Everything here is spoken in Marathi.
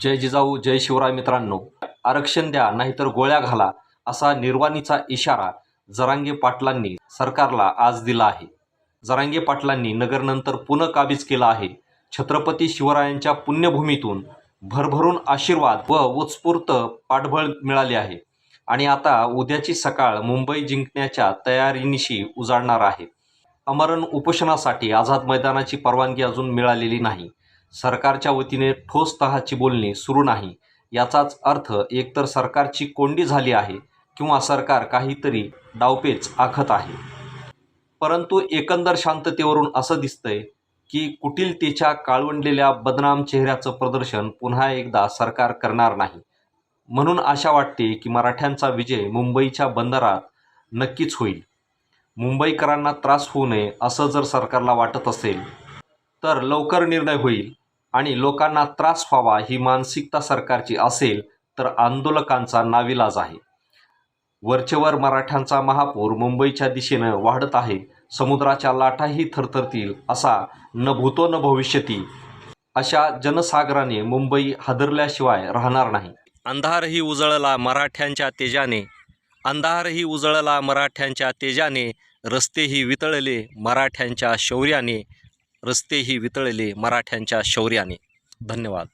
जय जिजाऊ जय शिवराय. मित्रांनो, आरक्षण द्या नाहीतर गोळ्या घाला असा निर्वाणीचा इशारा जरांगे पाटलांनी सरकारला आज दिला आहे. जरांगे पाटलांनी नगरनंतर पुन्हा काबीज केला आहे. छत्रपती शिवरायांच्या पुण्यभूमीतून भरभरून आशीर्वाद व उत्स्फूर्त पाठबळ मिळाले आहे आणि आता उद्याची सकाळ मुंबई जिंकण्याच्या तयारीनिशी उजाडणार आहे. आमरण उपोषणासाठी आझाद मैदानाची परवानगी अजून मिळालेली नाही. सरकारच्या वतीने ठोस तहाची बोलणी सुरू नाही. याचाच अर्थ एकतर सरकारची कोंडी झाली आहे किंवा सरकार काहीतरी डावपेच आखत आहे. परंतु एकंदर शांततेवरून असं दिसतंय की कुटिलतेच्या काळवंडलेल्या बदनाम चेहऱ्याचं प्रदर्शन पुन्हा एकदा सरकार करणार नाही. म्हणून आशा वाटते की मराठ्यांचा विजय मुंबईच्या बंदरात नक्कीच होईल. मुंबईकरांना त्रास होऊ नये असं जर सरकारला वाटत असेल तर लवकर निर्णय होईल आणि लोकांना त्रास व्हावा ही मानसिकता सरकारची असेल तर आंदोलकांचा नाविलाज आहे. वरचेवर मराठ्यांचा महापूर मुंबईच्या दिशेनं वाढत आहे. समुद्राच्या लाटाही थरथरतील असा न भूतो न भविष्यती अशा जनसागराने मुंबई हादरल्याशिवाय राहणार नाही. अंधारही उजळला मराठ्यांच्या तेजाने, अंधारही उजळला मराठ्यांच्या तेजाने, रस्तेही वितळले मराठ्यांच्या शौर्याने, रस्तेही वितळले मराठ्यांच्या शौर्याने. धन्यवाद.